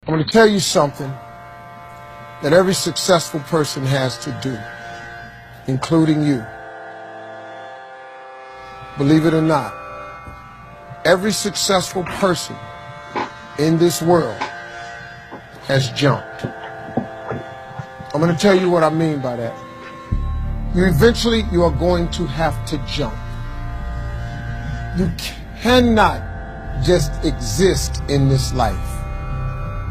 I'm going to tell you something that every successful person has to do, including you. Believe it or not, every successful person in this world has jumped. I'm going to tell you what I mean by that. You are going to have to jump. You cannot just exist in this life.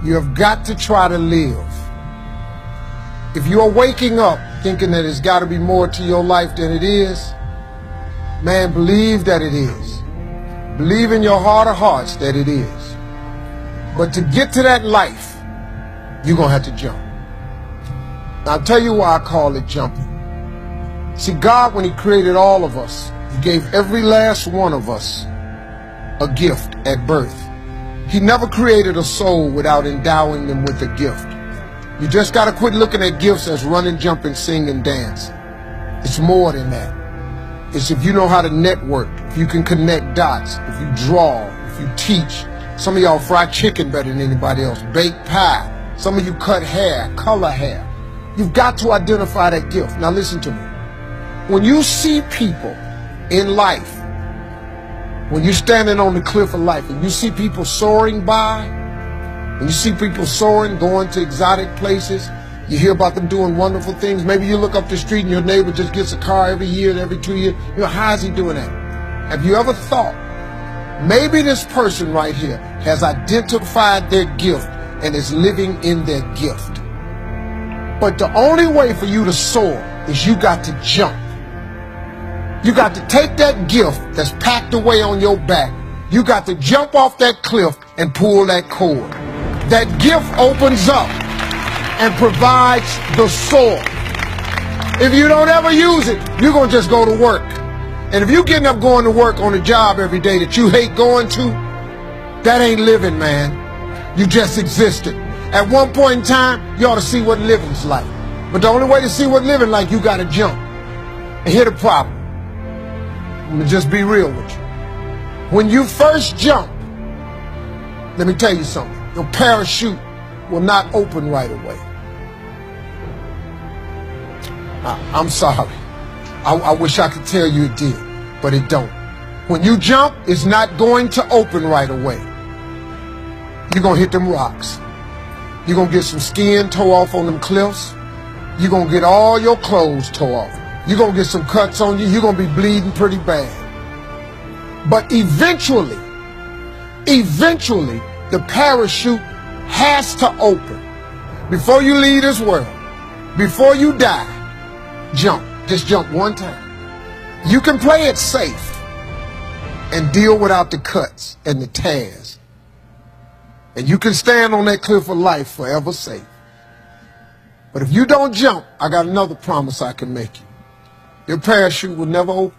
You have got to try to live. If you are waking up thinking that it's got to be more to your life than it is, man, believe that it is. Believe in your heart of hearts that it is. But to get to that life, you're going to have to jump. Now, I'll tell you why I call it jumping. See, God, when He created all of us, He gave every last one of us a gift at birth. He never created a soul without endowing them with a gift. You just got to quit looking at gifts as running, jumping, sing, and dance. It's more than that. It's if you know how to network, if you can connect dots, if you draw, if you teach. Some of y'all fry chicken better than anybody else, bake pie. Some of you cut hair, color hair. You've got to identify that gift. Now listen to me. When you see people in life, when you're standing on the cliff of life and you see people soaring by, when you see people soaring, going to exotic places, you hear about them doing wonderful things. Maybe you look up the street and your neighbor just gets a car every year, every 2 years. You know, how is he doing that? Have you ever thought, maybe this person right here has identified their gift and is living in their gift? But the only way for you to soar is you got to jump. You got to take that gift that's packed away on your back. You got to jump off that cliff and pull that cord. That gift opens up and provides the soar. If you don't ever use it, you're going to just go to work. And if you're getting up going to work on a job every day that you hate going to, that ain't living, man. You just existed. At one point in time, you ought to see what living's like. But the only way to see what living like, you got to jump. And here's the problem. I'm going to just be real with you. When you first jump, let me tell you something. Your parachute will not open right away. I'm sorry. I wish I could tell you it did, but it don't. When you jump, it's not going to open right away. You're going to hit them rocks. You're going to get some skin tore off on them cliffs. You're going to get all your clothes tore off. You're going to get some cuts on you. You're going to be bleeding pretty bad. But eventually, the parachute has to open. Before you leave this world, before you die, jump. Just jump one time. You can play it safe and deal without the cuts and the tears. And you can stand on that cliff of life forever safe. But if you don't jump, I got another promise I can make you. Your parachute will never open.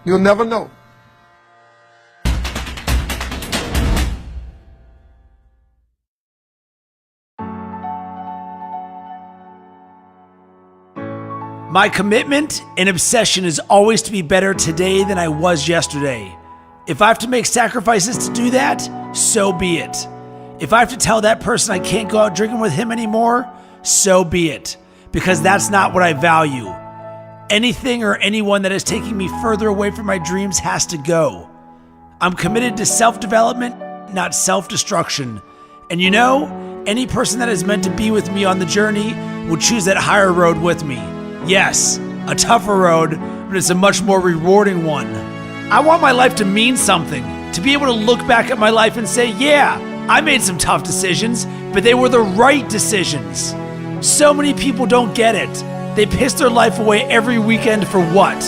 You'll never know. My commitment and obsession is always to be better today than I was yesterday. If I have to make sacrifices to do that, so be it. If I have to tell that person I can't go out drinking with him anymore, so be it. Because that's not what I value. Anything or anyone that is taking me further away from my dreams has to go. I'm committed to self-development, not self-destruction. And you know, any person that is meant to be with me on the journey will choose that higher road with me. Yes, a tougher road, but it's a much more rewarding one. I want my life to mean something, to be able to look back at my life and say, yeah, I made some tough decisions, but they were the right decisions. So many people don't get it. They piss their life away every weekend for what?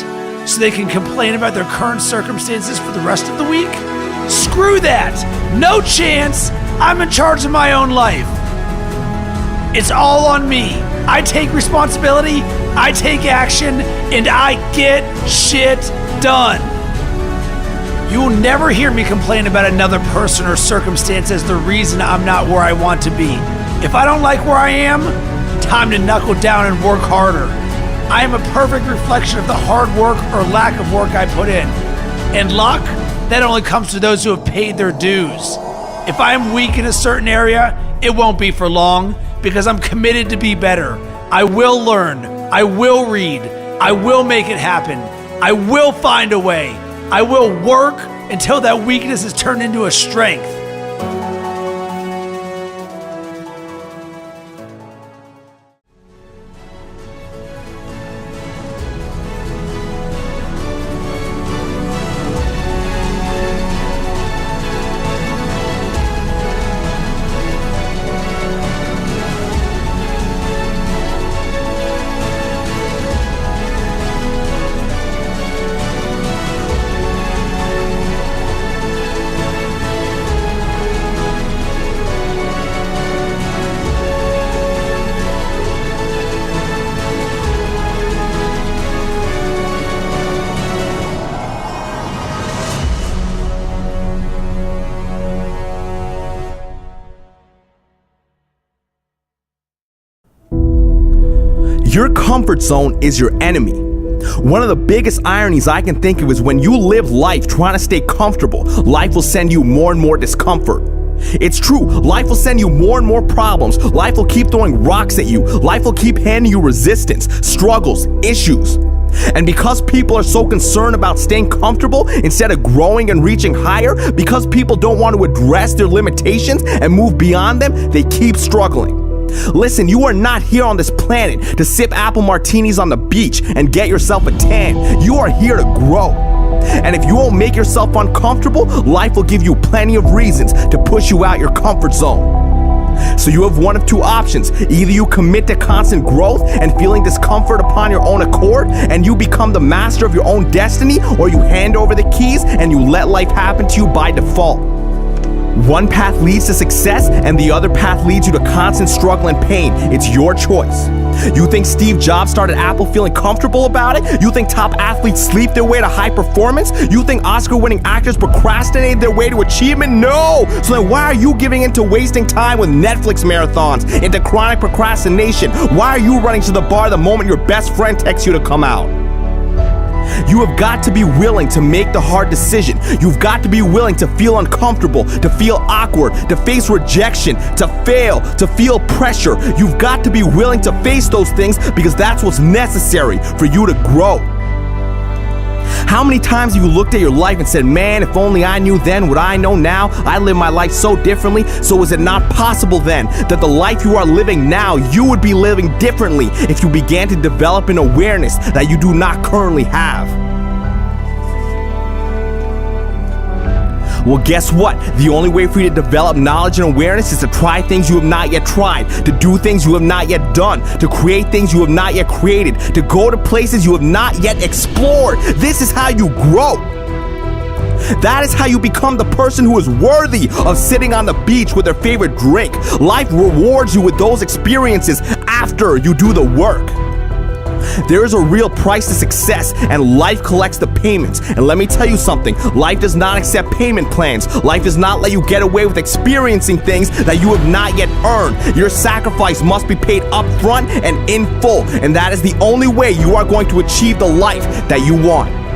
So they can complain about their current circumstances for the rest of the week? Screw that! No chance! I'm in charge of my own life. It's all on me. I take responsibility, I take action, and I get shit done. You will never hear me complain about another person or circumstance as the reason I'm not where I want to be. If I don't like where I am, time to knuckle down and work harder. I am a perfect reflection of the hard work or lack of work I put in. And luck, that only comes to those who have paid their dues. If I am weak in a certain area, it won't be for long because I'm committed to be better. I will learn. I will read. I will make it happen. I will find a way. I will work until that weakness is turned into a strength. Your comfort zone is your enemy. One of the biggest ironies I can think of is when you live life trying to stay comfortable, life will send you more and more discomfort. It's true, life will send you more and more problems. Life will keep throwing rocks at you. Life will keep handing you resistance, struggles, issues. And because people are so concerned about staying comfortable instead of growing and reaching higher, because people don't want to address their limitations and move beyond them, they keep struggling. Listen, you are not here on this planet to sip apple martinis on the beach and get yourself a tan. You are here to grow. And if you won't make yourself uncomfortable, life will give you plenty of reasons to push you out your comfort zone. So you have one of two options. Either you commit to constant growth and feeling discomfort upon your own accord, and you become the master of your own destiny, or you hand over the keys and you let life happen to you by default. One path leads to success and the other path leads you to constant struggle and pain. It's your choice. You think Steve Jobs started Apple feeling comfortable about it? You think top athletes sleep their way to high performance? You think Oscar-winning actors procrastinated their way to achievement? No! So then why are you giving into wasting time with Netflix marathons, into chronic procrastination? Why are you running to the bar the moment your best friend texts you to come out? You have got to be willing to make the hard decision. You've got to be willing to feel uncomfortable, to feel awkward, to face rejection, to fail, to feel pressure. You've got to be willing to face those things because that's what's necessary for you to grow. How many times have you looked at your life and said, man, if only I knew then what I know now, I live my life so differently. So is it not possible then that the life you are living now, you would be living differently if you began to develop an awareness that you do not currently have? Well, guess what? The only way for you to develop knowledge and awareness is to try things you have not yet tried, to do things you have not yet done, to create things you have not yet created, to go to places you have not yet explored. This is how you grow. That is how you become the person who is worthy of sitting on the beach with their favorite drink. Life rewards you with those experiences after you do the work. There is a real price to success, and life collects the payments. And let me tell you something, life does not accept payment plans. Life does not let you get away with experiencing things that you have not yet earned. Your sacrifice must be paid up front and in full, and that is the only way you are going to achieve the life that you want.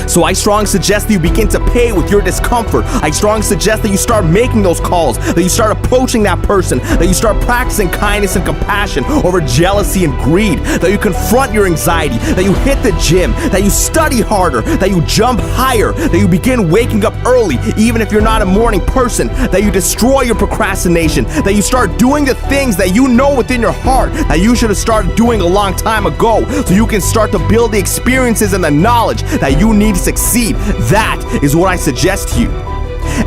So I strongly suggest that you begin to pay with your discomfort. I strongly suggest that you start making those calls, that you start approaching that person, that you start practicing kindness and compassion over jealousy and greed, that you confront your anxiety, that you hit the gym, that you study harder, that you jump higher, that you begin waking up early, even if you're not a morning person, that you destroy your procrastination, that you start doing the things that you know within your heart that you should have started doing a long time ago, so you can start to build the experiences and the knowledge that you need to succeed. That is what I suggest to you.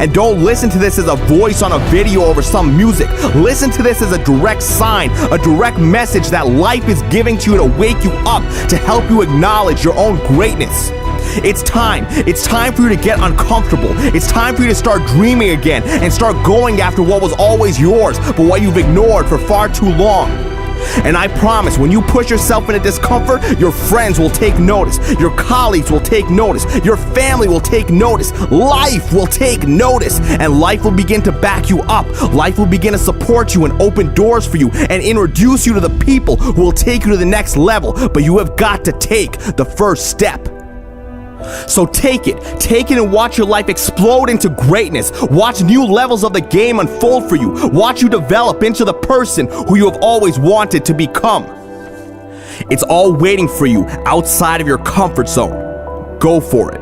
And don't listen to this as a voice on a video over some music. Listen to this as a direct sign, a direct message that life is giving to you to wake you up, to help you acknowledge your own greatness. It's time. It's time for you to get uncomfortable. It's time for you to start dreaming again and start going after what was always yours, but what you've ignored for far too long. And I promise, when you push yourself into discomfort, your friends will take notice, your colleagues will take notice, your family will take notice, life will take notice, and life will begin to back you up. Life will begin to support you and open doors for you and introduce you to the people who will take you to the next level. But you have got to take the first step. So take it and watch your life explode into greatness. Watch new levels of the game unfold for you. Watch you develop into the person who you have always wanted to become. It's all waiting for you outside of your comfort zone. Go for it.